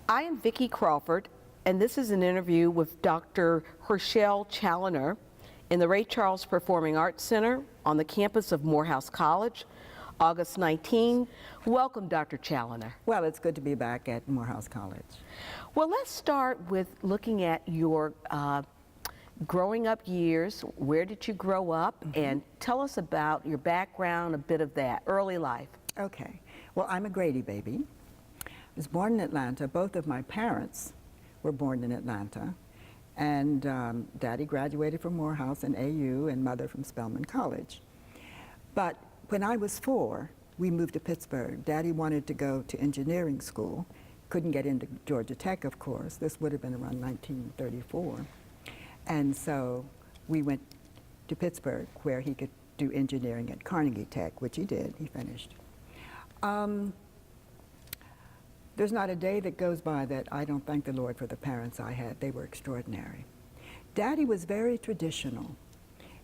I am Vicki Crawford, and this is an interview with Dr. Herschelle Challenor in the Ray Charles Performing Arts Center on the campus of Morehouse College, August 19. Welcome, Dr. Challenor. Well, it's good to be back at Morehouse College. Well, let's start with looking at your growing up years. Where did you grow up? And tell us about your background, a bit of that, early life. Okay. Well, I'm a Grady baby. I was born in Atlanta. Both of my parents were born in Atlanta. And Daddy graduated from Morehouse and AU, and Mother from Spelman College. But when I was 4, we moved to Pittsburgh. Daddy wanted to go to engineering school. Couldn't get into Georgia Tech, of course. This would have been around 1934. And so we went to Pittsburgh, where he could do engineering at Carnegie Tech, which he did. He finished. There's not a day that goes by that I don't thank the Lord for the parents I had. They were extraordinary. Daddy was very traditional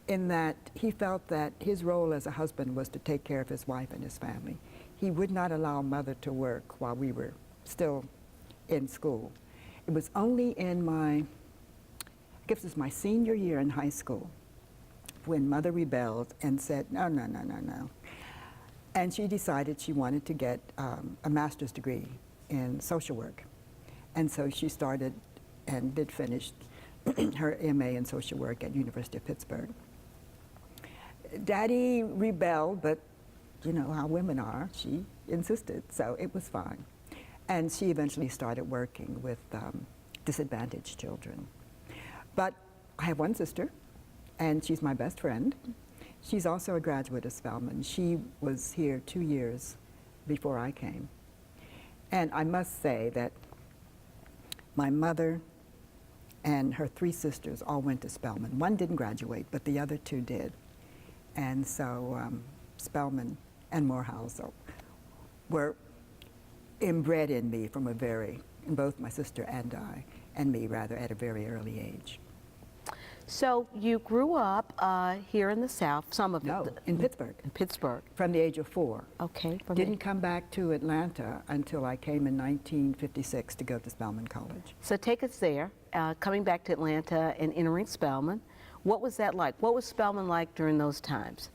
in that he felt that his role as a husband was to take care of his wife and his family. He would not allow Mother to work while we were still in school. It was only in I guess it was my senior year in high school, when Mother rebelled and said, no, no, no, no, no. And she decided she wanted to get a master's degree in social work. And so she started and did finish her MA in social work at University of Pittsburgh. Daddy rebelled, but you know how women are. She insisted, so it was fine. And she eventually started working with disadvantaged children. But I have one sister, and she's my best friend. She's also a graduate of Spelman. She was here 2 years before I came. And I must say that my mother and her 3 sisters all went to Spelman. One didn't graduate, but the other 2 did. And so Spelman and Morehouse were inbred in me from in both my sister and me rather, at a very early age. So you grew up here in the South, some of No, it. in Pittsburgh. In Pittsburgh. From the age of 4. Okay. Didn't come back to Atlanta until I came in 1956 to go to Spelman College. So take us there, coming back to Atlanta and entering Spelman. What was that like? What was Spelman like during those times?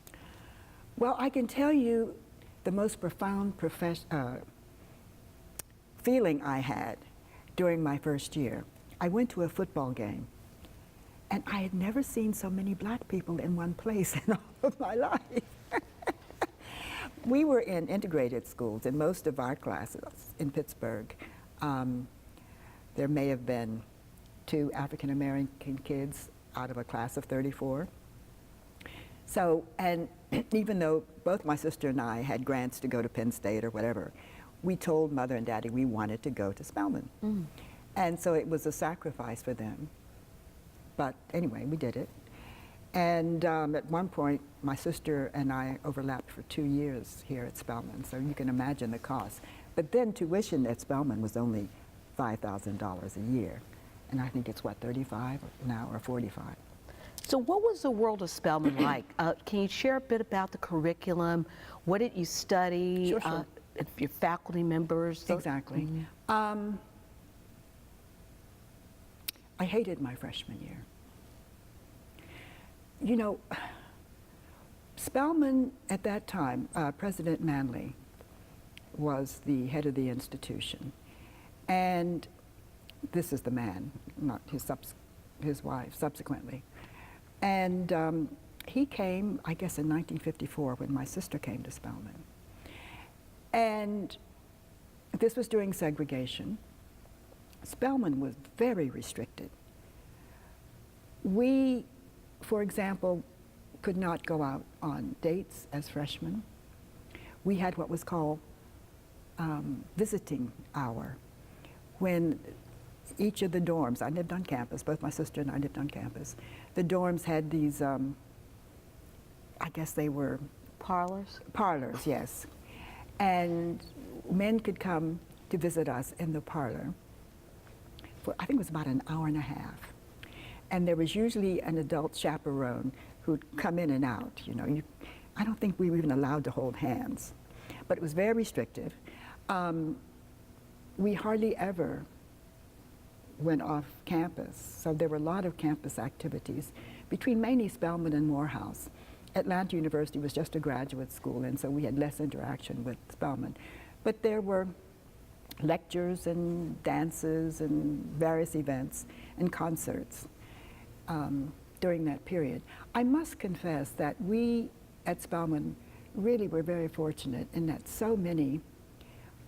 Well, I can tell you the most profound feeling I had during my first year. I went to a football game, and I had never seen so many black people in one place in all of my life. We were in integrated schools in most of our classes in Pittsburgh. There may have been 2 African-American kids out of a class of 34. So, and even though both my sister and I had grants to go to Penn State or whatever, we told Mother and Daddy we wanted to go to Spelman. And so it was a sacrifice for them. But anyway, we did it. And at one point, my sister and I overlapped for 2 years here at Spelman, so you can imagine the cost. But then tuition at Spelman was only $5,000 a year. And I think it's, what, 35 now or 45. So what was the world of Spelman like? Can you share a bit about the curriculum? What did you study? Sure, sure. Your faculty members? Exactly. I hated my freshman year. You know, Spelman at that time, President Manley was the head of the institution. And this is the man, not his wife, subsequently. And he came, I guess, in 1954 when my sister came to Spelman. And this was during segregation. Spelman was very restricted. We, for example, could not go out on dates as freshmen. We had what was called visiting hour, when each of the dorms, I lived on campus, both my sister and I lived on campus, the dorms had these, I guess they were... Parlors? Parlors, yes. And men could come to visit us in the parlor for, I think it was about an hour and a half. And there was usually an adult chaperone who'd come in and out, you know. I don't think we were even allowed to hold hands. But it was very restrictive. We hardly ever went off campus. So there were a lot of campus activities between mainly Spelman and Morehouse. Atlanta University was just a graduate school, and so we had less interaction with Spelman. But there were lectures and dances and various events and concerts during that period. I must confess that we at Spelman really were very fortunate in that so many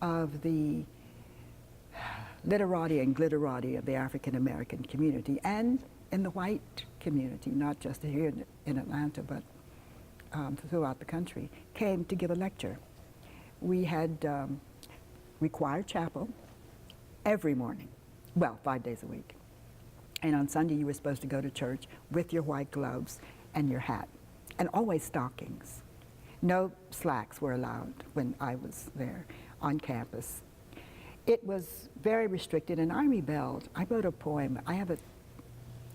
of the literati and glitterati of the African American community and in the white community, not just here in Atlanta, but throughout the country, came to give a lecture. We had required chapel every morning, well, 5 days a week. And on Sunday you were supposed to go to church with your white gloves and your hat, and always stockings. No slacks were allowed when I was there on campus. It was very restricted, and I rebelled. I wrote a poem, I have it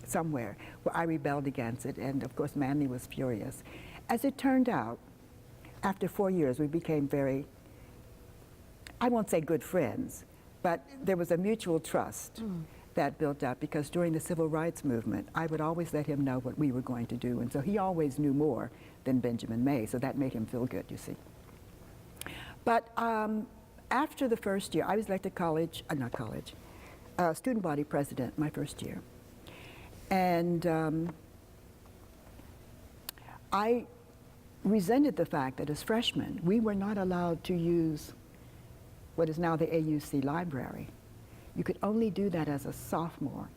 somewhere, where I rebelled against it, and of course Manley was furious. As it turned out, after 4 years we became very, I won't say good friends, but there was a mutual trust that built up, because during the civil rights movement I would always let him know what we were going to do, and so he always knew more than Benjamin May, so that made him feel good, you see. But after the first year, I was elected student body president my first year. And I resented the fact that as freshmen, we were not allowed to use what is now the AUC library. You could only do that as a sophomore.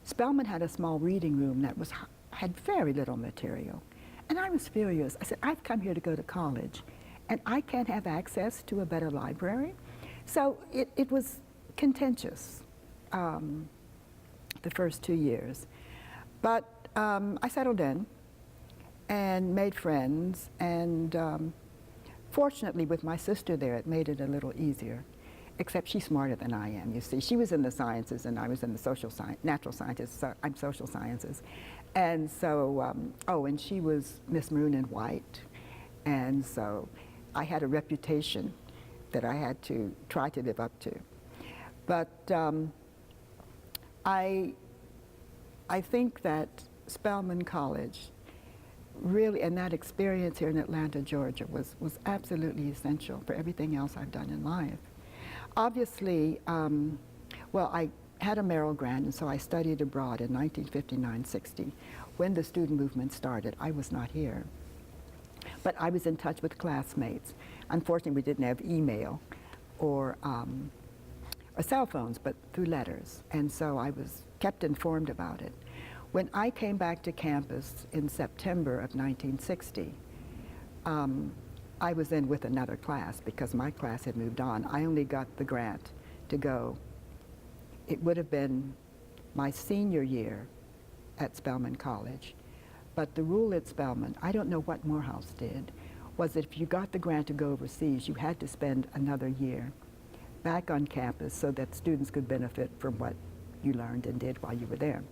Spelman had a small reading room that had very little material. And I was furious. I said, I've come here to go to college, and I can't have access to a better library. So it was contentious the first 2 years. But I settled in and made friends, and fortunately with my sister there, it made it a little easier, except she's smarter than I am, you see. She was in the sciences and I was in the natural sciences, so I'm social sciences. And so, and she was Miss Maroon and White, and so I had a reputation that I had to try to live up to. But I think that Spelman College really, and that experience here in Atlanta, Georgia, was absolutely essential for everything else I've done in life. Obviously, well, I had a Merrill grant, and so I studied abroad in 1959-60. When the student movement started, I was not here. But I was in touch with classmates. Unfortunately, we didn't have email or cell phones, but through letters. And so I was kept informed about it. When I came back to campus in September of 1960, I was in with another class because my class had moved on. I only got the grant to go. It would have been my senior year at Spelman College. But the rule at Spelman, I don't know what Morehouse did, was that if you got the grant to go overseas, you had to spend another year back on campus so that students could benefit from what you learned and did while you were there.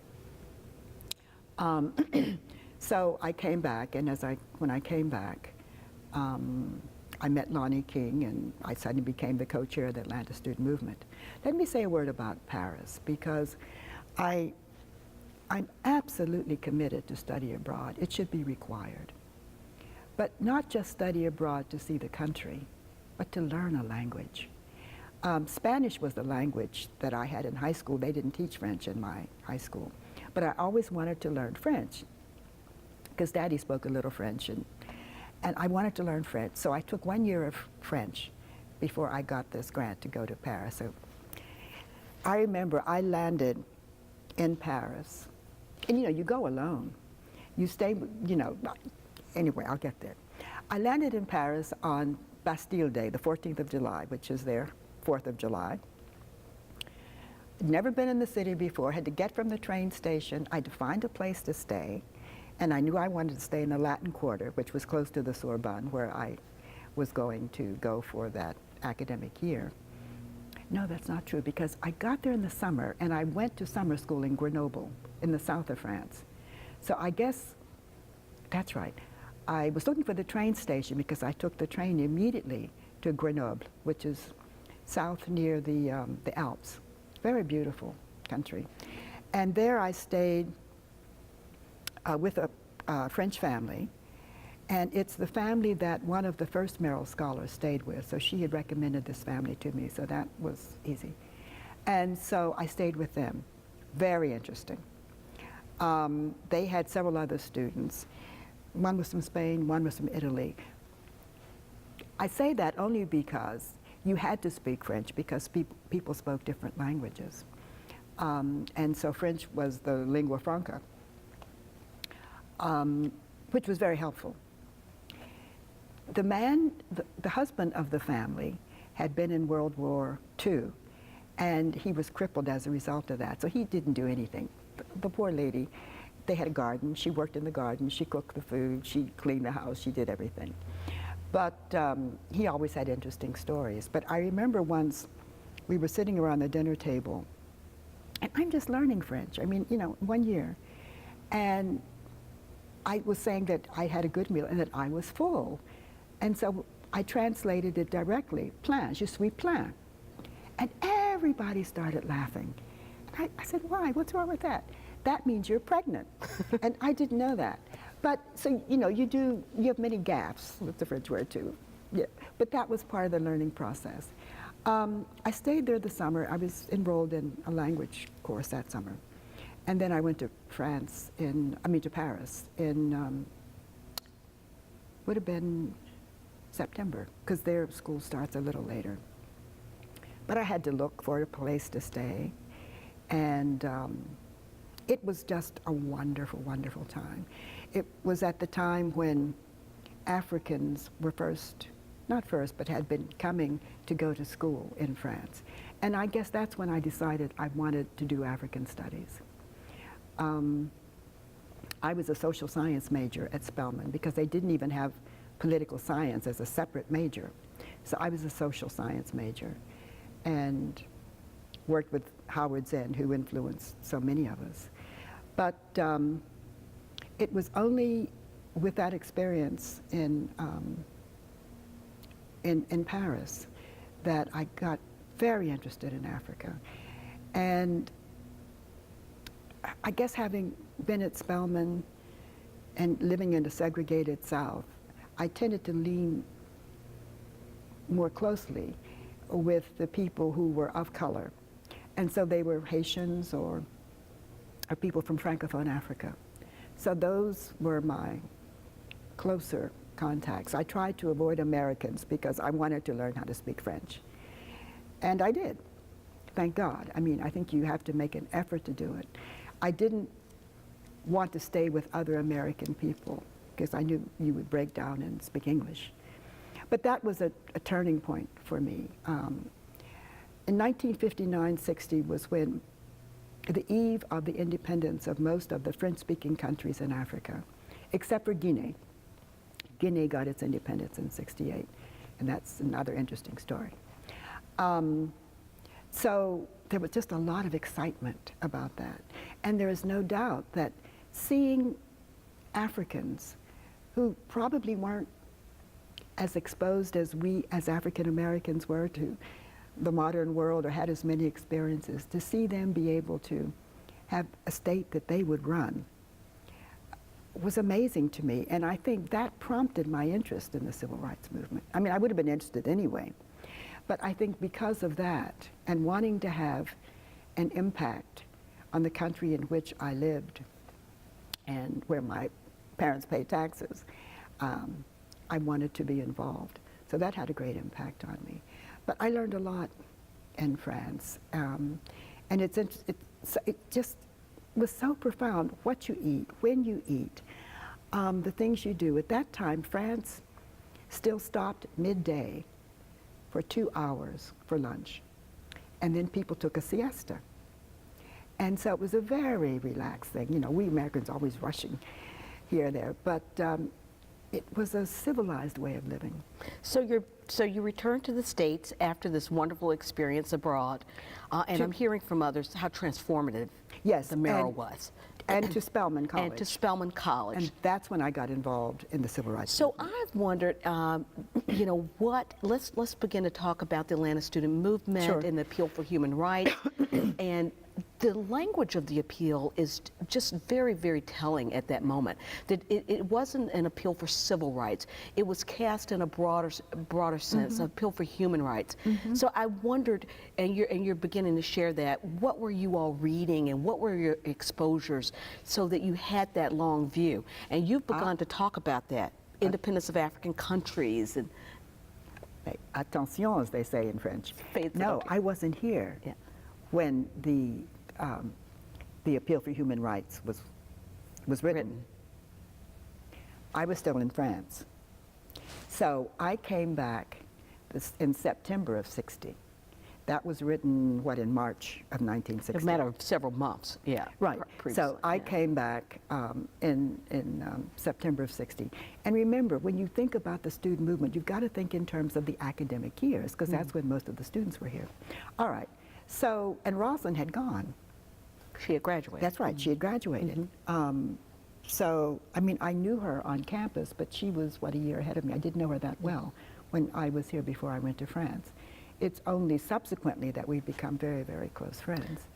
So I came back, and when I came back, I met Lonnie King, and I suddenly became the co-chair of the Atlanta Student Movement. Let me say a word about Paris, because I'm absolutely committed to study abroad. It should be required. But not just study abroad to see the country, but to learn a language. Spanish was the language that I had in high school. They didn't teach French in my high school. But I always wanted to learn French, because Daddy spoke a little French, and I wanted to learn French. So I took 1 year of French before I got this grant to go to Paris. So I remember I landed in Paris, and you go alone. You stay, anyway, I'll get there. I landed in Paris on Bastille Day, the 14th of July, which is their 4th of July. Never been in the city before, had to get from the train station. I had to find a place to stay, and I knew I wanted to stay in the Latin Quarter, which was close to the Sorbonne, where I was going to go for that academic year. No, that's not true, because I got there in the summer, and I went to summer school in Grenoble, in the south of France. So I guess, that's right. I was looking for the train station because I took the train immediately to Grenoble, which is south near the Alps. very beautiful country. And there I stayed with a French family, and it's the family that one of the first Merrill scholars stayed with, so she had recommended this family to me, so that was easy. And so I stayed with them. Very interesting. They had several other students. One was from Spain, one was from Italy. I say that only because you had to speak French because people spoke different languages. And so French was the lingua franca, which was very helpful. The man, the husband of the family, had been in World War II, and he was crippled as a result of that, so he didn't do anything. The poor lady, they had a garden, she worked in the garden, she cooked the food, she cleaned the house, she did everything. But he always had interesting stories. But I remember once we were sitting around the dinner table, and I'm just learning French, I mean, you know, 1 year, and I was saying that I had a good meal and that I was full. And so I translated it directly, plein, je suis plein. And everybody started laughing. And I said, why? What's wrong with that? That means you're pregnant. And I didn't know that. But, so, you know, you have many gaps, that's the French word too. Yeah. But that was part of the learning process. I stayed there the summer. I was enrolled in a language course that summer. And then I went to Paris in, would have been September, because their school starts a little later. But I had to look for a place to stay. And it was just a wonderful, wonderful time. It was at the time when Africans were not first, but had been coming to go to school in France. And I guess that's when I decided I wanted to do African studies. I was a social science major at Spelman because they didn't even have political science as a separate major. So I was a social science major and worked with Howard Zinn, who influenced so many of us. But it was only with that experience in Paris that I got very interested in Africa. And I guess having been at Spelman and living in a segregated South, I tended to lean more closely with the people who were of color. And so they were Haitians or people from Francophone Africa. So those were my closer contacts. I tried to avoid Americans because I wanted to learn how to speak French. And I did, thank God. I mean, I think you have to make an effort to do it. I didn't want to stay with other American people because I knew you would break down and speak English. But that was a turning point for me. In 1959-60 was when the eve of the independence of most of the French-speaking countries in Africa, except for Guinea. Guinea got its independence in '68, and that's another interesting story. So there was just a lot of excitement about that. And there is no doubt that seeing Africans who probably weren't as exposed as we as African Americans were to the modern world or had as many experiences, to see them be able to have a state that they would run was amazing to me. And I think that prompted my interest in the civil rights movement. I mean, I would have been interested anyway. But I think because of that and wanting to have an impact on the country in which I lived and where my parents paid taxes, I wanted to be involved. So that had a great impact on me. But I learned a lot in France. And it just was so profound, what you eat, when you eat, the things you do. At that time, France still stopped midday for 2 hours for lunch. And then people took a siesta. And so it was a very relaxed thing. You know, we Americans always rushing here and there, but it was a civilized way of living. So you returned to the States after this wonderful experience abroad, and I'm hearing from others how transformative the Merrill was. And to Spelman College. And to Spelman College. And that's when I got involved in the civil rights So movement. I've wondered, you know, let's begin to talk about the Atlanta student movement Sure. and the appeal for human rights. And the language of the appeal is just very, very telling at that moment. That it wasn't an appeal for civil rights. It was cast in a broader sense, an appeal for human rights. So I wondered, and you're beginning to share that, what were you all reading and what were your exposures so that you had that long view? And you've begun to talk about that, independence of African countries and Attention, as they say in French. Faith No, of- I wasn't here Yeah. when the appeal for human rights was written. I was still in France. So I came back in September of '60. That was written, what, in March of 1960? a matter of several months, yeah. Right. So I came back in September of '60. And remember, when you think about the student movement, you've got to think in terms of the academic years, because that's when most of the students were here. All right. So, and Rosalind had gone. She had graduated. That's right. She had graduated. So, I mean, I knew her on campus, but she was, what, a year ahead of me. I didn't know her that well when I was here before I went to France. It's only subsequently that we've become very, very close friends.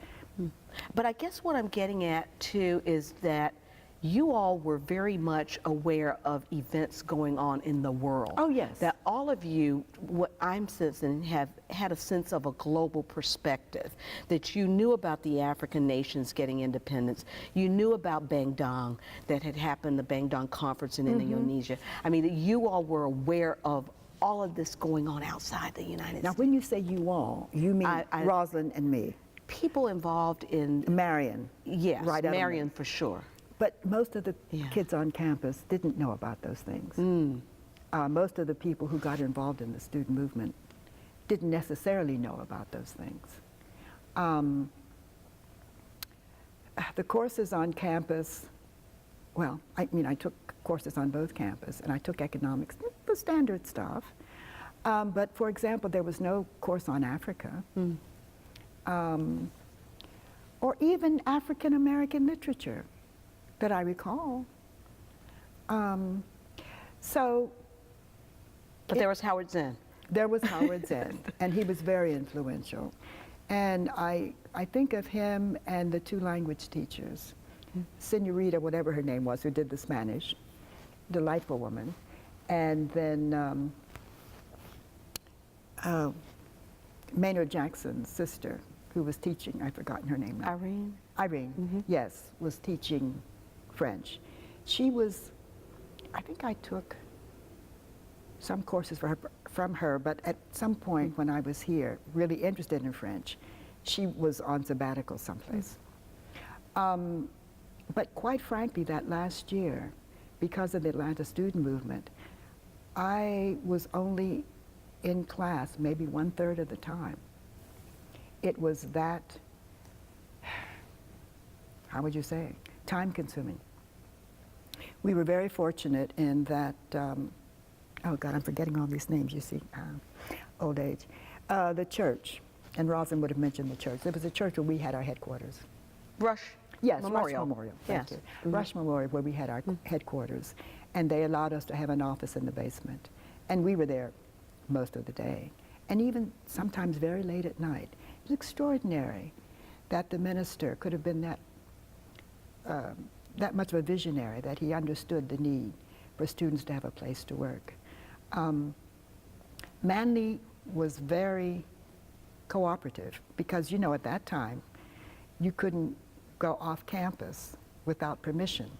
But I guess what I'm getting at too is that you all were very much aware of events going on in the world. Oh, yes. That all of you, what I'm sensing, have had a sense of a global perspective. That you knew about the African nations getting independence. You knew about Bandung that had happened, the Bandung conference in Indonesia. I mean, that you all were aware of all of this going on outside the United Now, States. when you say you all, you mean I- Rosalind and me. People involved in, Marion. yes, Right out of Marion for sure. But most of the Yeah. kids on campus didn't know about those things. Most of the people who got involved in the student movement didn't necessarily know about those things. The courses on campus, well, I mean, I took courses on both campus, and I took economics, the standard stuff. But for example, there was no course on Africa, or even African American literature that I recall. So But there was Howard Zinn. there was Howard Zinn, and he was very influential. And I think of him and the two language teachers, Senorita, whatever her name was, who did the Spanish, delightful woman, and then Maynard Jackson's sister, who was teaching, I've forgotten her name now. Irene? Irene, yes, was teaching French. She was, I think I took some courses from her, but at some point when I was here, really interested in French, she was on sabbatical someplace. But quite frankly, that last year, because of the Atlanta student movement, I was only in class maybe 1/3 of the time. It was that, how would you say, time consuming. We were very fortunate in that, oh God, I'm forgetting all these names, you see, old age. The church, and Rosalind would have mentioned the church. There was a church where we had our headquarters. Rush Yes, Memorial. Rush Memorial, thank Yes. you. Rush Memorial, where we had our headquarters. And they allowed us to have an office in the basement. And we were there most of the day. And even sometimes very late at night. It was extraordinary that the minister could have been that much of a visionary, that he understood the need for students to have a place to work. Manly was very cooperative because, you know, at that time, you couldn't go off campus without permission.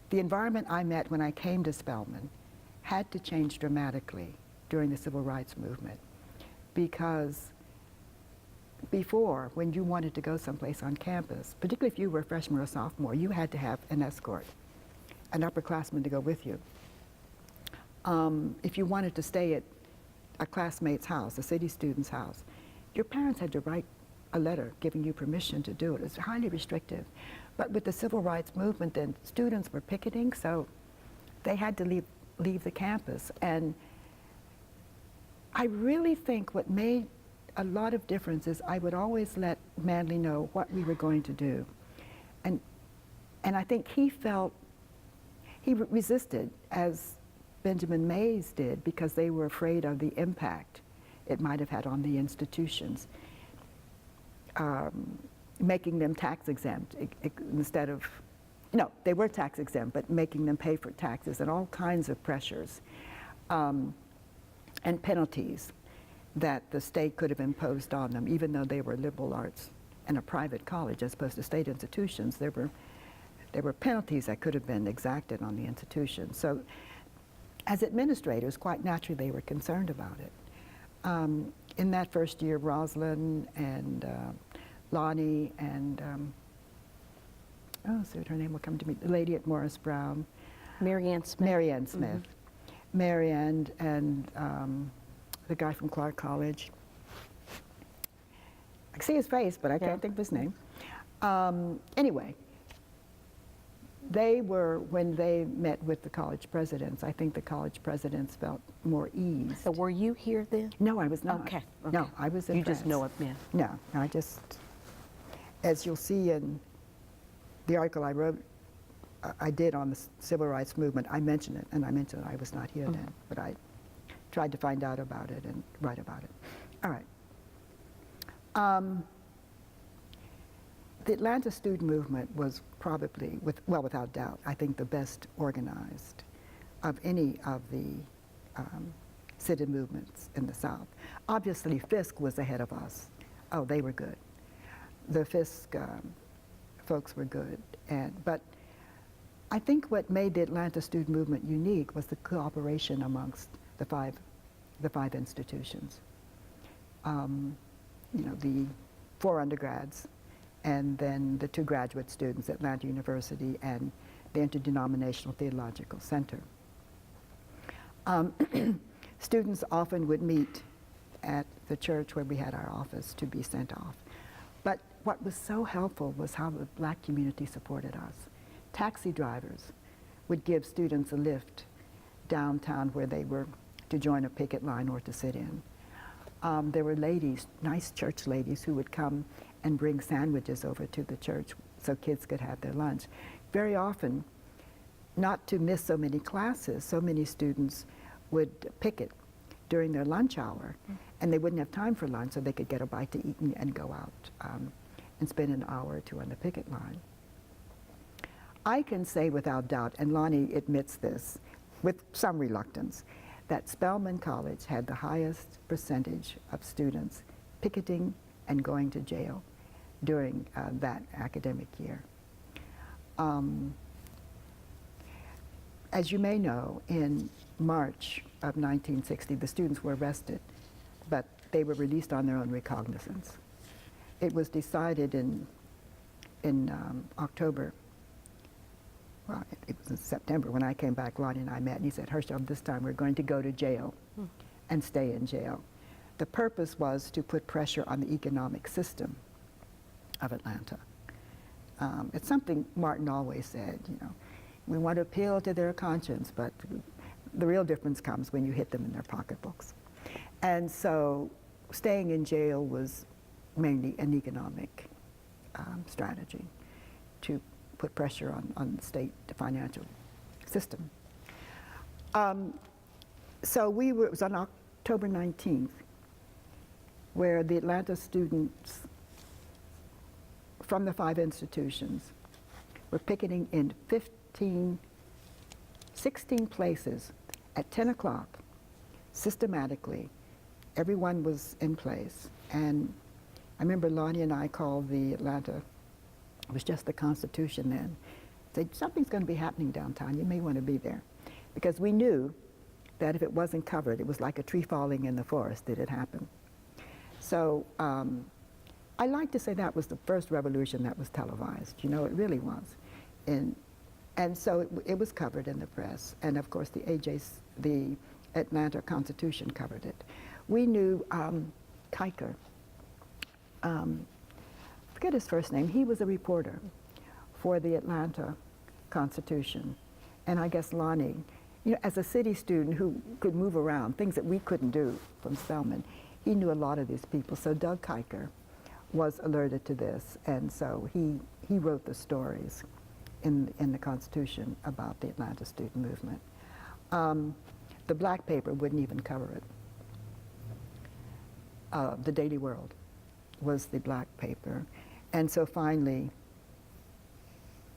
The environment I met when I came to Spelman had to change dramatically during the civil rights movement, because before, when you wanted to go someplace on campus, particularly if you were a freshman or a sophomore, you had to have an escort, an upperclassman to go with you. If you wanted to stay at a classmate's house, a city student's house, your parents had to write a letter giving you permission to do it. It's highly restrictive. But with the civil rights movement, then students were picketing, so they had to leave the campus. And I really think what made a lot of differences, I would always let Manley know what we were going to do. And I think he resisted, as Benjamin Mays did, because they were afraid of the impact it might have had on the institutions, making them tax exempt instead of, no, they were tax exempt, but making them pay for taxes and all kinds of pressures and penalties that the state could have imposed on them, even though they were liberal arts and a private college as opposed to state institutions. There were penalties that could have been exacted on the institution. So as administrators, quite naturally, they were concerned about it. In that first year, Rosalind and Lonnie and, so her name will come to me, the lady at Morris Brown. Marianne Smith. Marianne Smith. Mm-hmm. Marianne and the guy from Clark College. I can see his face, but I can't think of his name. Anyway, they were, when they met with the college presidents, I think the college presidents felt more ease. So were you here then? No, I was not. Okay. No, I was in You France. just know it, man. No, I just, as you'll see in the article I wrote, I did on the civil rights movement, I mentioned it, and I mentioned I was not here then, but I tried to find out about it and write about it. All right. The Atlanta student movement was probably, without doubt, I think the best organized of any of the sit-in movements in the South. Obviously, Fisk was ahead of us. Oh, they were good. The Fisk folks were good, but I think what made the Atlanta student movement unique was the cooperation amongst the five institutions. You know, the 4 undergrads, and then the 2 graduate students at Atlanta University and the Interdenominational Theological Center. Students often would meet at the church where we had our office to be sent off. But what was so helpful was how the black community supported us. Taxi drivers would give students a lift downtown where they were to join a picket line or to sit in. There were ladies, nice church ladies, who would come and bring sandwiches over to the church so kids could have their lunch. Very often, not to miss so many classes, so many students would picket during their lunch hour, and they wouldn't have time for lunch, so they could get a bite to eat and go out and spend an hour or 2 on the picket line. I can say without doubt, and Lonnie admits this with some reluctance, that Spelman College had the highest percentage of students picketing and going to jail during that academic year. As you may know, in March of 1960, the students were arrested, but they were released on their own recognizance. It was decided in October. Well, it was in September when I came back. Lonnie and I met, and he said, "Herschelle, this time we're going to go to jail and stay in jail." The purpose was to put pressure on the economic system of Atlanta. It's something Martin always said, you know, we want to appeal to their conscience, but the real difference comes when you hit them in their pocketbooks. And so staying in jail was mainly an economic strategy to put pressure on the state financial system. So it was on October 19th, where the Atlanta students from the 5 institutions were picketing in 16 places at 10 o'clock, systematically. Everyone was in place. And I remember Lonnie and I called the Atlanta, it was just the Constitution then, said, something's going to be happening downtown, you may want to be there. Because we knew that if it wasn't covered, it was like a tree falling in the forest that had happened. So I like to say that was the first revolution that was televised. You know, it really was. And so it was covered in the press. And of course, the Atlanta Constitution covered it. We knew Kiker, forget his first name, he was a reporter for the Atlanta Constitution. And I guess Lonnie, you know, as a city student who could move around, things that we couldn't do from Spelman, he knew a lot of these people. So Doug Kiker was alerted to this, and so he wrote the stories in the Constitution about the Atlanta student movement. The black paper wouldn't even cover it. The Daily World was the black paper. And so finally,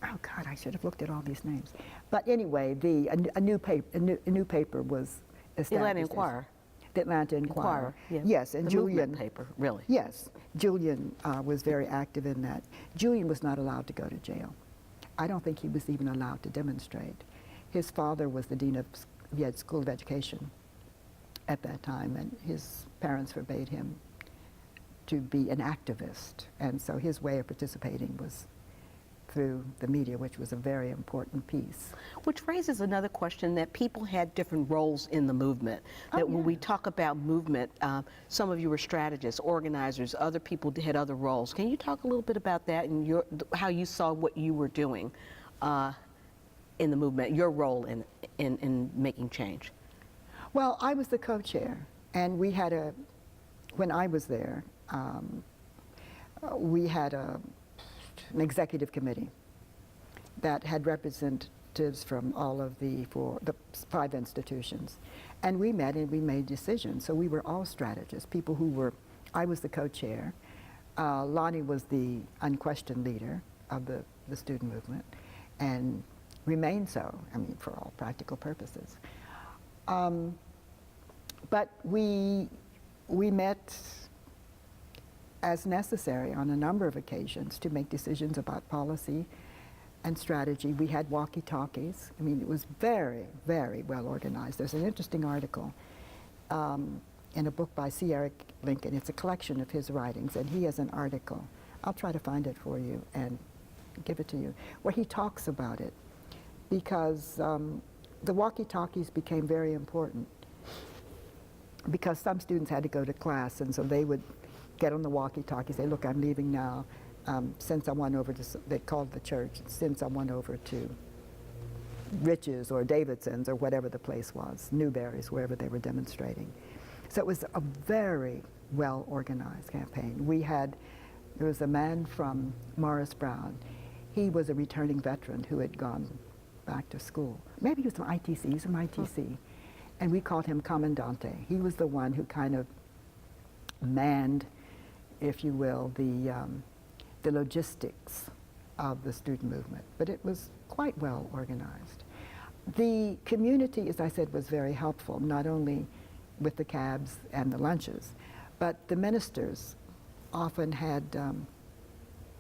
oh God, I should have looked at all these names. But anyway, a new paper was established. The Atlanta Inquirer. The Atlanta Inquirer. Yeah. Yes, and the Julian. movement paper, really. Yes, Julian was very active in that. Julian was not allowed to go to jail. I don't think he was even allowed to demonstrate. His father was the dean of School of Education at that time, and his parents forbade him to be an activist. And so his way of participating was through the media, which was a very important piece. Which raises another question, that people had different roles in the movement. That when we talk about movement, some of you were strategists, organizers, other people had other roles. Can you talk a little bit about that and how you saw what you were doing in the movement, your role in making change? Well, I was the co-chair, and we had when I was there, we had an executive committee that had representatives from all of the 5 institutions. And we met and we made decisions. So we were all strategists, people who were, I was the co-chair, Lonnie was the unquestioned leader of the student movement, and remained so, I mean, for all practical purposes. But we met as necessary on a number of occasions to make decisions about policy and strategy. We had walkie-talkies. I mean, it was very, very well organized. There's an interesting article in a book by C. Eric Lincoln. It's a collection of his writings, and he has an article. I'll try to find it for you and give it to you, where he talks about it, because the walkie-talkies became very important because some students had to go to class, and so they would get on the walkie-talkie, say, look, I'm leaving now, send someone over to, they called the church, send someone over to Rich's or Davidson's or whatever the place was, Newberry's, wherever they were demonstrating. So it was a very well-organized campaign. There was a man from Morris Brown. He was a returning veteran who had gone back to school. Maybe he was from ITC, he was from ITC. And we called him Commandante. He was the one who kind of manned, if you will, the logistics of the student movement. But it was quite well organized. The community, as I said, was very helpful, not only with the cabs and the lunches, but the ministers often had,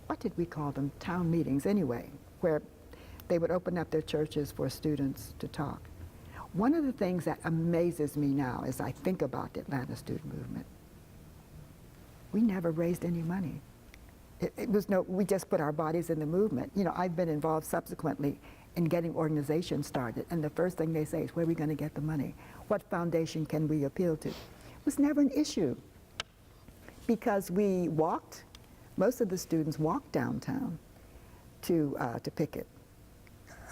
what did we call them, town meetings anyway, where they would open up their churches for students to talk. One of the things that amazes me now as I think about the Atlanta student movement, we never raised any money. It was we just put our bodies in the movement. You know, I've been involved subsequently in getting organizations started, and the first thing they say is, where are we going to get the money? What foundation can we appeal to? It was never an issue, because we walked, most of the students walked downtown to picket.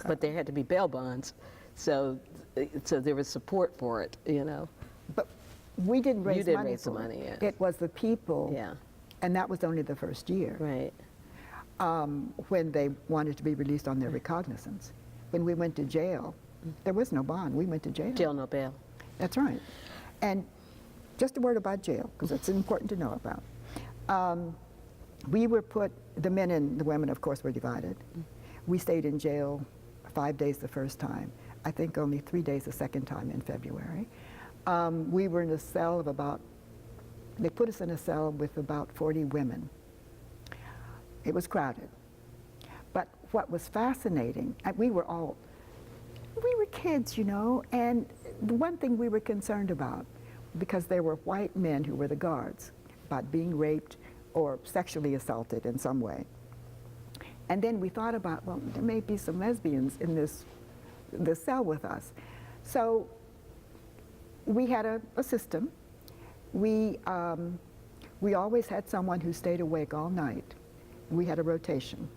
But there had to be bail bonds, so there was support for it, you know. But we didn't raise money. You didn't raise the money, yes. It was the people, yeah. And that was only the first year. Right. When they wanted to be released on their recognizance. When we went to jail, there was no bond. We went to jail. Jail, no bail. That's right. And just a word about jail, because it's important to know about. We were put, the men and the women, of course, were divided. We stayed in jail 5 days the first time. I think only 3 days the second time in February. We were in a cell of they put us in a cell with about 40 women. It was crowded. But what was fascinating, and we were kids, you know, and the one thing we were concerned about, because there were white men who were the guards, about being raped or sexually assaulted in some way. And then we thought about, well, there may be some lesbians in this cell with us. So we had a system. We always had someone who stayed awake all night. We had a rotation.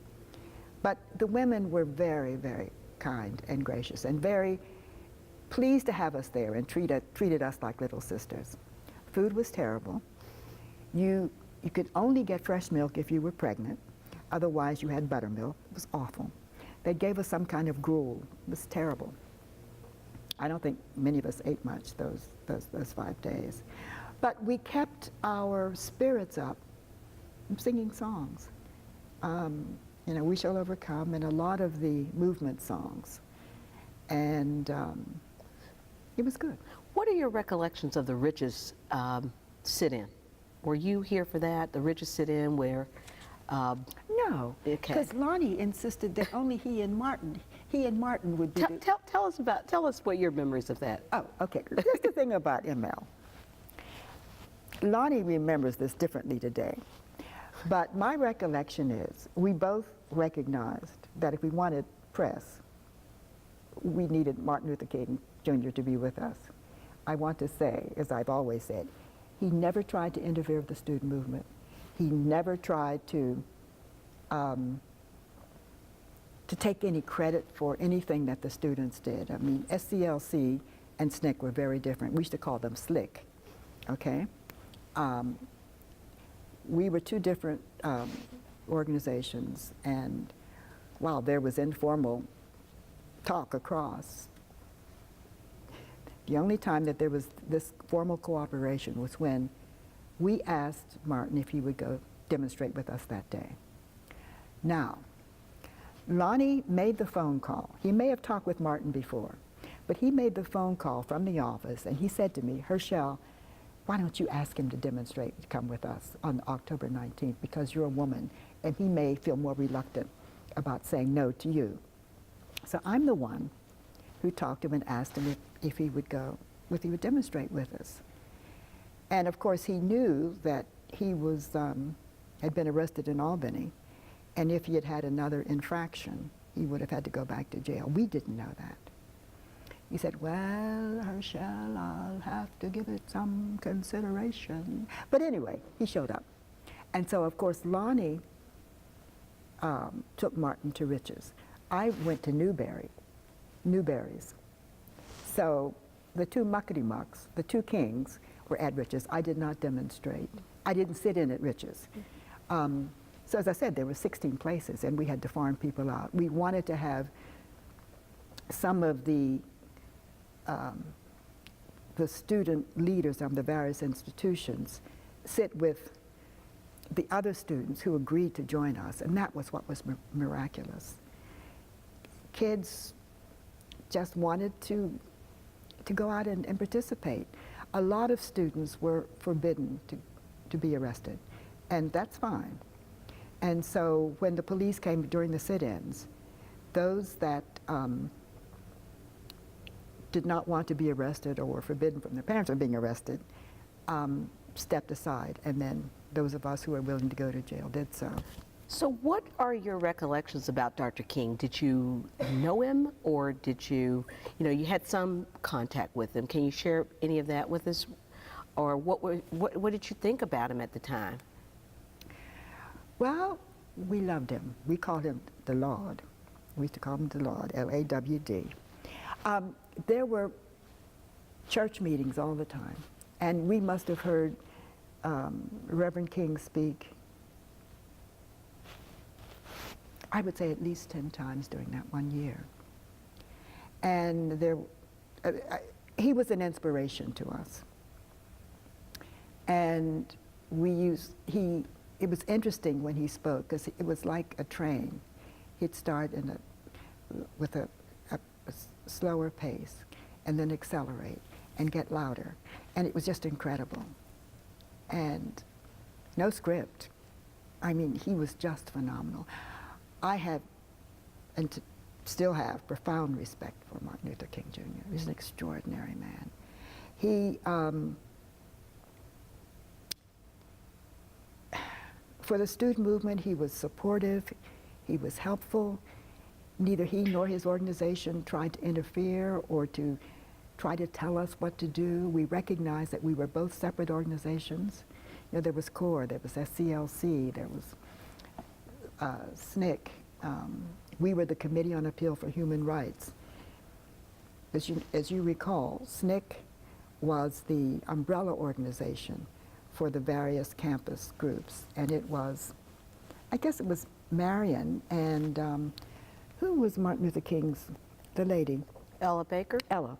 But the women were very, very kind and gracious and very pleased to have us there and treated us like little sisters. Food was terrible. You could only get fresh milk if you were pregnant. Otherwise, you had buttermilk. It was awful. They gave us some kind of gruel. It was terrible. I don't think many of us ate much those 5 days. But we kept our spirits up singing songs. You know, We Shall Overcome, and a lot of the movement songs. And it was good. What are your recollections of the Riches sit-in? Were you here for that, the Riches sit-in where? No, Okay. because Lonnie insisted that only he and Martin would do it. Tell us what your memories of that. Oh, okay. Here's the thing about ML. Lonnie remembers this differently today. But my recollection is we both recognized that if we wanted press, we needed Martin Luther King Jr. to be with us. I want to say, as I've always said, he never tried to interfere with the student movement. He never tried to take any credit for anything that the students did. I mean, SCLC and SNCC were very different. We used to call them SLIC, okay? We were two different organizations, and while there was informal talk across, the only time that there was this formal cooperation was when we asked Martin if he would go demonstrate with us that day. Now, Lonnie made the phone call. He may have talked with Martin before, but he made the phone call from the office, and he said to me, Herschelle, why don't you ask him to demonstrate, to come with us on October 19th, because you're a woman, and he may feel more reluctant about saying no to you. So I'm the one who talked to him and asked him if he would go, if he would demonstrate with us. And of course he knew that he was, had been arrested in Albany, and if he had had another infraction, he would have had to go back to jail. We didn't know that. He said, well, Herschelle, I'll have to give it some consideration. But anyway, he showed up. And so, of course, Lonnie took Martin to Riches. I went to Newberry's. So the two muckety mucks, the two kings, were at Riches. I did not demonstrate. I didn't sit in at Riches. So as I said, there were 16 places, and we had to farm people out. We wanted to have some of the student leaders of the various institutions sit with the other students who agreed to join us, and that was what was miraculous. Kids just wanted to go out and participate. A lot of students were forbidden to be arrested, and that's fine. And so when the police came during the sit-ins, those that did not want to be arrested or were forbidden from their parents from being arrested stepped aside, and then those of us who were willing to go to jail did so. So what are your recollections about Dr. King? Did you know him, or did you you had some contact with him? Can you share any of that with us? Or what did you think about him at the time? Well, we loved him. We called him the Lord. We used to call him the Lord, L-A-W-D. There were church meetings all the time, and we must have heard Reverend King speak, I would say at least 10 times during that 1 year. And he was an inspiration to us. And it was interesting when he spoke, because it was like a train. He'd start with a slower pace, and then accelerate and get louder. And it was just incredible. And no script. I mean, he was just phenomenal. I have, and still have, profound respect for Martin Luther King Jr. He's an extraordinary man. He, for the student movement, he was supportive, he was helpful. Neither he nor his organization tried to interfere or to try to tell us what to do. We recognized that we were both separate organizations. There was CORE, there was SCLC, there was SNCC. We were the Committee on Appeal for Human Rights. As you recall, SNCC was the umbrella organization for the various campus groups. And it was, I guess it was Marion and who was Martin Luther King's, the lady? Ella Baker? Ella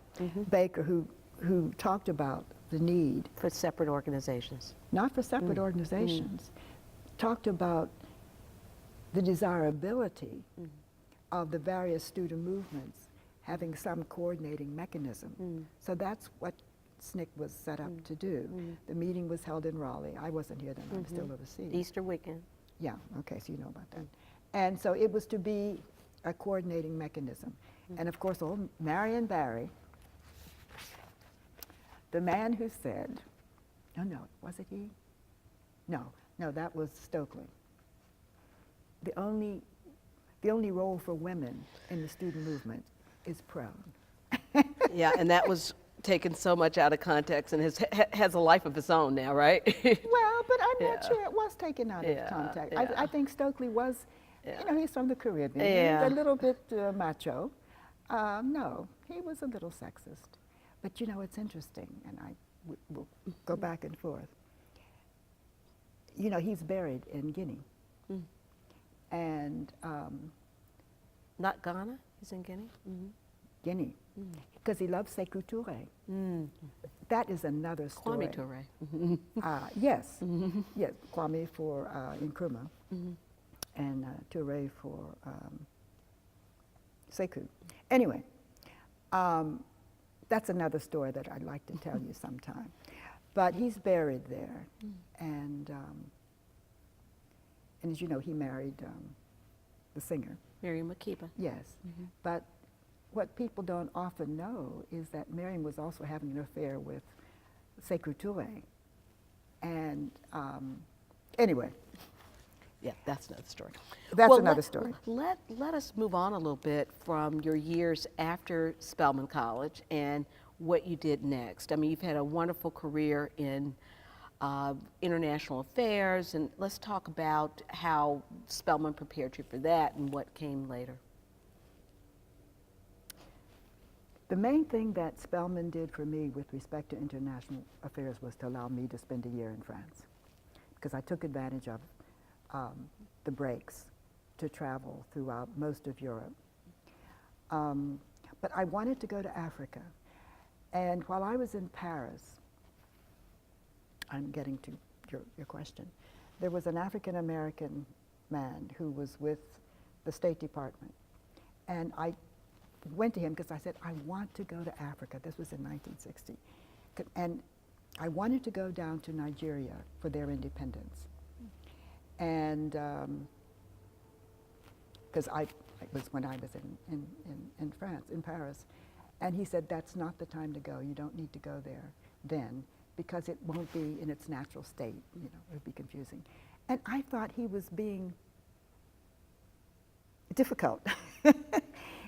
Baker, who talked about the need. For separate organizations. Not for separate organizations, talked about the desirability of the various student movements having some coordinating mechanism. So that's what SNCC was set up to do. The meeting was held in Raleigh. I wasn't here then, I was still overseas. Easter weekend. Yeah, okay, so you know about that. And so it was to be a coordinating mechanism. And of course, old Marion Barry, the man who said, no, was it he? No, that was Stokely. The only role for women in the student movement is prone. Yeah, and that was taken so much out of context and has a life of its own now, right? Well, but I'm not sure it was taken out of context. Yeah. I think Stokely was, you know, he's from the Caribbean. Yeah. He's a little bit macho. No, he was a little sexist. But you know, it's interesting, and we'll go back and forth. You know, he's buried in Guinea. And Not Ghana, he's in Guinea? Guinea, because he loves Sekou Touré. That is another story. Kwame Touré. Yes, yes, Kwame for Nkrumah, and Touré for Sekou. Anyway, that's another story that I'd like to tell you sometime. But he's buried there, and as you know, he married the singer. Miriam Makeba. Yes, but what people don't often know is that Miriam was also having an affair with Sekou Touré. And anyway. Yeah, that's another story. That's another story. Let us move on a little bit from your years after Spelman College and what you did next. I mean, you've had a wonderful career in international affairs, and let's talk about how Spelman prepared you for that and what came later. The main thing that Spelman did for me with respect to international affairs was to allow me to spend a year in France, because I took advantage of the breaks to travel throughout most of Europe. But I wanted to go to Africa. And while I was in Paris, I'm getting to your question, there was an African-American man who was with the State Department. And I went to him because I said, I want to go to Africa. This was in 1960. And I wanted to go down to Nigeria for their independence. And because it was when I was in France, in Paris. And he said, that's not the time to go. You don't need to go there then, because it won't be in its natural state. You know, it would be confusing. And I thought he was being difficult.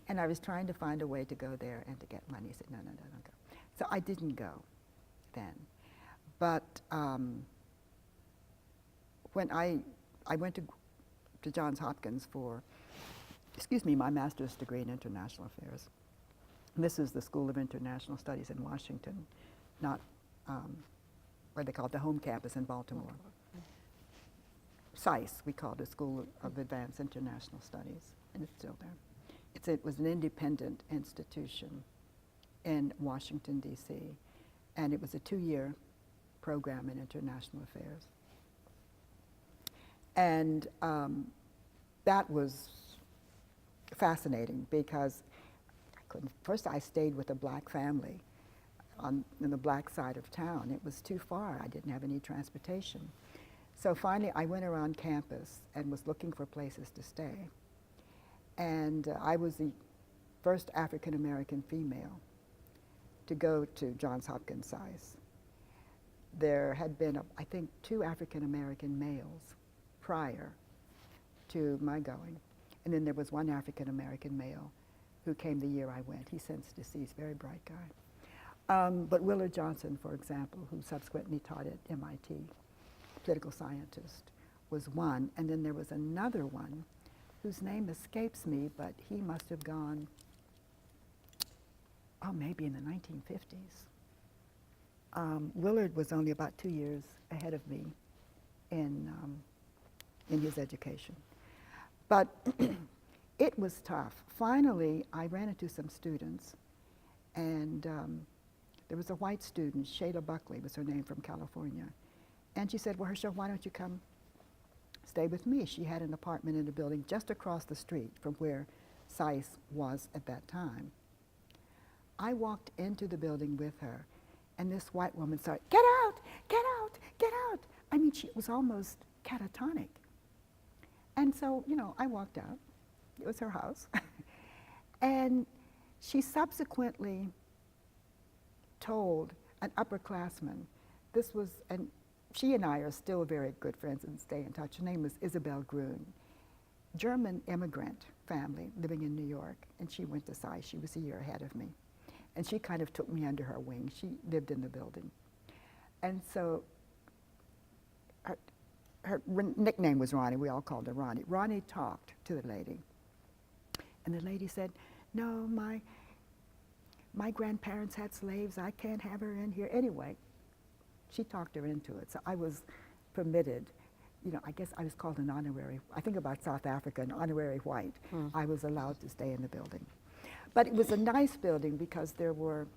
And I was trying to find a way to go there and to get money. He said, no, don't go. So I didn't go then. But when I went to Johns Hopkins for, my master's degree in international affairs. And this is the School of International Studies in Washington, not what they call it, the home campus in Baltimore. SICE, we called it, School of Advanced International Studies, and it's still there. It was an independent institution in Washington, D.C., and it was a 2-year program in international affairs. And that was fascinating because first I stayed with a black family in the black side of town. It was too far. I didn't have any transportation. So finally I went around campus and was looking for places to stay. And I was the first African-American female to go to Johns Hopkins SICE. There had been, I think, 2 African-American males prior to my going. And then there was 1 African-American male who came the year I went. He's since deceased, very bright guy. But Willard Johnson, for example, who subsequently taught at MIT, political scientist, was one. And then there was another one whose name escapes me, but he must have gone, maybe in the 1950s. Willard was only about 2 years ahead of me in his education. But it was tough. Finally, I ran into some students, and there was a white student, Shayla Buckley was her name, from California. And she said, well, Herschelle, why don't you come stay with me? She had an apartment in a building just across the street from where SAIS was at that time. I walked into the building with her, and this white woman started, get out, get out, get out. I mean, she was almost catatonic. And so, you know, I walked out. It was her house. And she subsequently told an upperclassman, this was, and she and I are still very good friends and stay in touch. Her name was Isabel Grun, German immigrant family living in New York, and she went to SAIS. She was a year ahead of me. And she kind of took me under her wing. She lived in the building. And so her nickname was Ronnie. We all called her Ronnie. Ronnie talked to the lady. And the lady said, no, my grandparents had slaves. I can't have her in here. Anyway, she talked her into it. So I was permitted, you know, I guess I was called an honorary, I think about South Africa, an honorary white. I was allowed to stay in the building. But it was a nice building because there were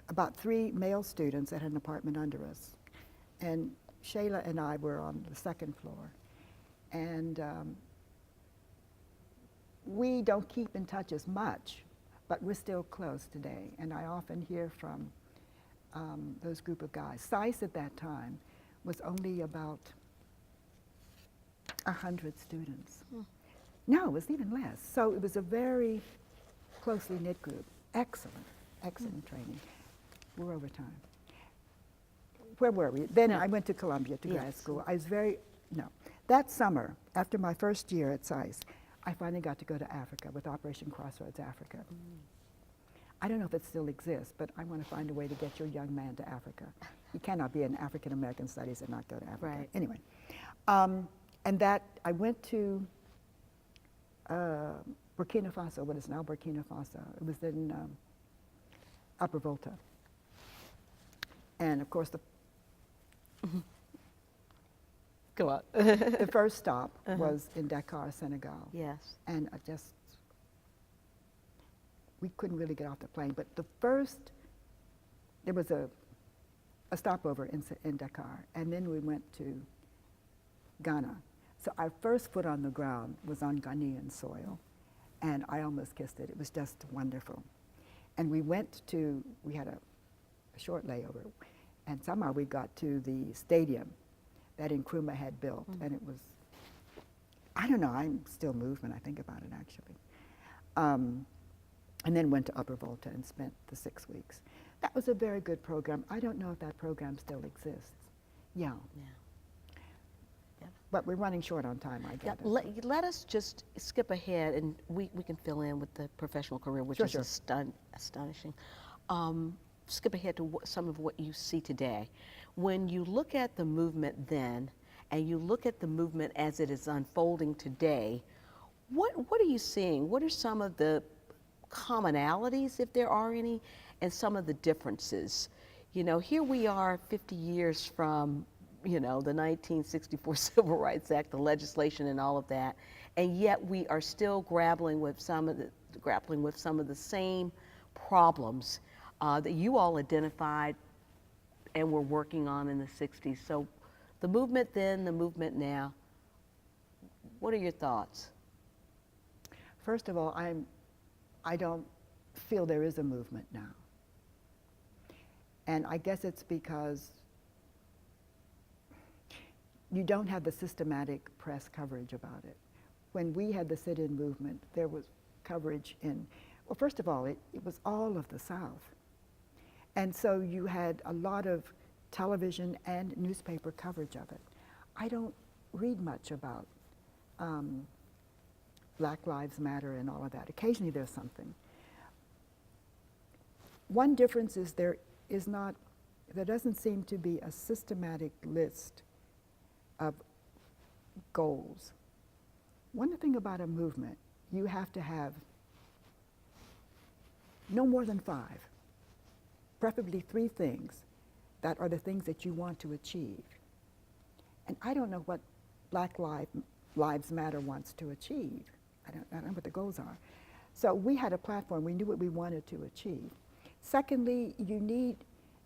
about 3 male students that had an apartment under us. And Shayla and I were on the 2nd floor. And we don't keep in touch as much, but we're still close today. And I often hear from those group of guys. SAIS at that time was only about 100 students. No, it was even less. So it was a very closely knit group. Excellent, excellent training. We're over time. Where were we? Then I went to Columbia to grad school. I was that summer, after my first year at SAIS, I finally got to go to Africa with Operation Crossroads Africa. I don't know if it still exists, but I want to find a way to get your young man to Africa. He cannot be in African American studies and not go to Africa. Right. Anyway, and that I went to Burkina Faso, what is now Burkina Faso. It was in Upper Volta. And of course, Go on. the first stop was in Dakar, Senegal. Yes. And we couldn't really get off the plane. But there was a stopover in Dakar. And then we went to Ghana. So our first foot on the ground was on Ghanaian soil. And I almost kissed it. It was just wonderful. And we had a short layover. And somehow we got to the stadium that Nkrumah had built. And it was, I don't know, I'm still moved when I think about it, actually. And then went to Upper Volta and spent the 6 weeks. That was a very good program. I don't know if that program still exists. Yeah. But we're running short on time, I gather. Let us just skip ahead, and we can fill in with the professional career, which is astonishing. Skip ahead to some of what you see today. When you look at the movement then, and you look at the movement as it is unfolding today, what are you seeing? What are some of the commonalities, if there are any, and some of the differences? You know, here we are 50 years from, you know, the 1964 Civil Rights Act, the legislation and all of that, and yet we are still grappling with some of the same problems that you all identified and were working on in the 60s. So the movement then, the movement now, what are your thoughts? First of all, I don't feel there is a movement now. And I guess it's because you don't have the systematic press coverage about it. When we had the sit-in movement, there was coverage in, well, first of all, it was all of the South. And so you had a lot of television and newspaper coverage of it. I don't read much about Black Lives Matter and all of that. Occasionally there's something. One difference is there doesn't seem to be a systematic list of goals. One thing about a movement, you have to no more than 5, preferably 3 things that are the things that you want to achieve. And I don't know what Black Lives Matter wants to achieve. I don't know what the goals are. So we had a platform, we knew what we wanted to achieve. Secondly, you need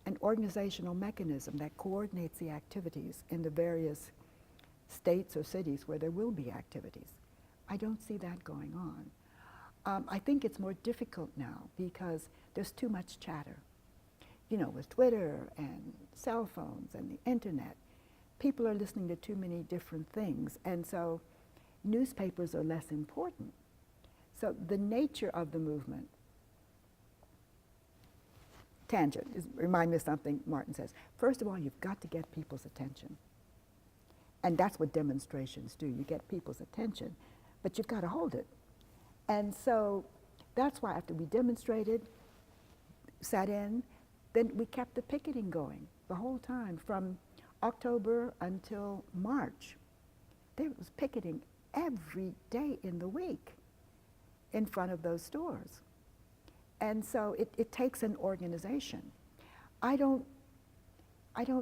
an organizational mechanism that coordinates the activities in the various states or cities where there will be activities. I don't see that going on. I think it's more difficult now because there's too much chatter. You know, with Twitter and cell phones and the internet, people are listening to too many different things, and so newspapers are less important. So the nature of the movement, tangent, remind me of something Martin says. First of all, you've got to get people's attention. And that's what demonstrations do. You get people's attention, but you've got to hold it. And so that's why after we demonstrated, sat in, then we kept the picketing going the whole time from October until March. There was picketing every day in the week in front of those stores. And so it takes an organization. I don't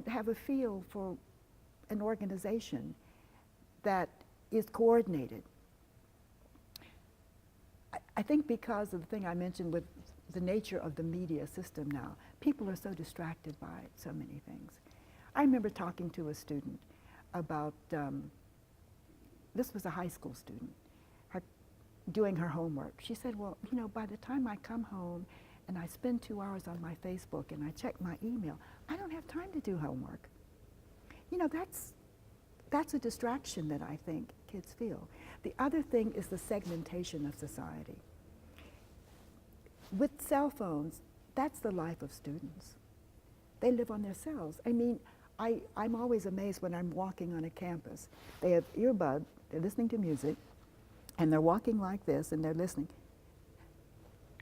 have a feel for an organization that is coordinated. I think because of the thing I mentioned with the nature of the media system now, people are so distracted by so many things. I remember talking to a student about, this was a high school student, doing her homework. She said, well, you know, by the time I come home and I spend 2 hours on my Facebook and I check my email, I don't have time to do homework. You know, that's a distraction that I think kids feel. The other thing is the segmentation of society. With cell phones, that's the life of students. They live on their cells. I mean, I'm always amazed when I'm walking on a campus. They have earbuds, they're listening to music, and they're walking like this, and they're listening.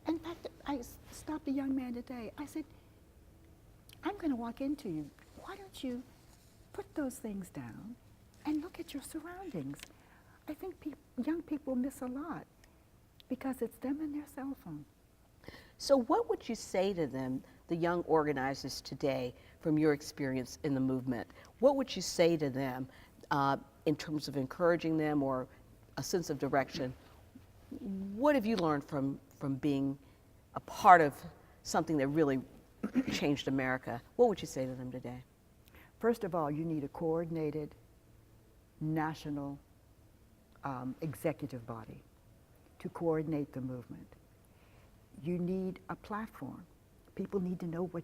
In fact, I stopped a young man today. I said, I'm going to walk into you. Why don't you put those things down and look at your surroundings? I think young people miss a lot because it's them and their cell phone. So what would you say to them, the young organizers today, from your experience in the movement? What would you say to them in terms of encouraging them or a sense of direction? What have you learned from being a part of something that really changed America? What would you say to them today? First of all, you need a coordinated national executive body to coordinate the movement. You need a platform. People need to know what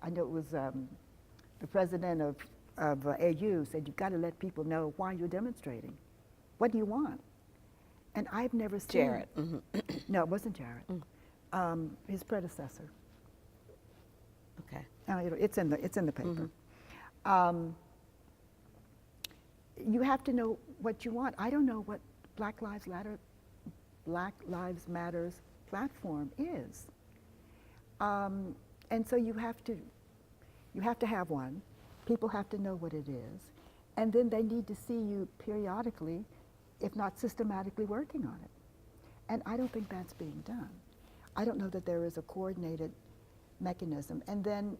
I know it was the president of AU said, you've got to let people know why you're demonstrating. What do you want? And I've never seen... Jared. Mm-hmm. No, it wasn't Jared. His predecessor. Okay. It's in the paper. Mm-hmm. You have to know what you want. I don't know what Black Lives Matter's platform is. And so you have to have one. People have to know what it is. And then they need to see you periodically, if not systematically, working on it. And I don't think that's being done. I don't know that there is a coordinated mechanism. And then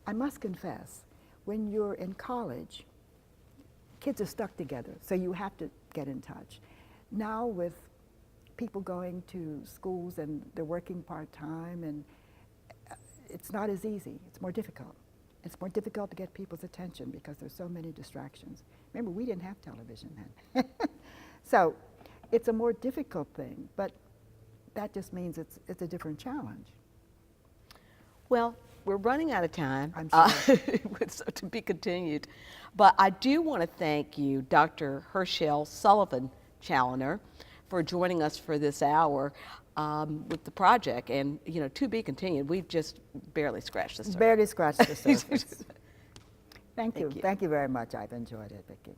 I must confess, when you're in college, kids are stuck together, so you have to get in touch. Now with people going to schools and they're working part-time, and it's not as easy. It's more difficult. It's more difficult to get people's attention because there's so many distractions. Remember, we didn't have television then. So it's a more difficult thing, but that just means it's a different challenge. Well, we're running out of time. I'm sorry. So to be continued. But I do want to thank you, Dr. Herschelle Sullivan Challenor, for joining us for this hour with the project. And, you know, to be continued. We've just barely scratched the surface. Barely scratched the surface. Thank you. Thank you. Thank you very much. I've enjoyed it, Vicki.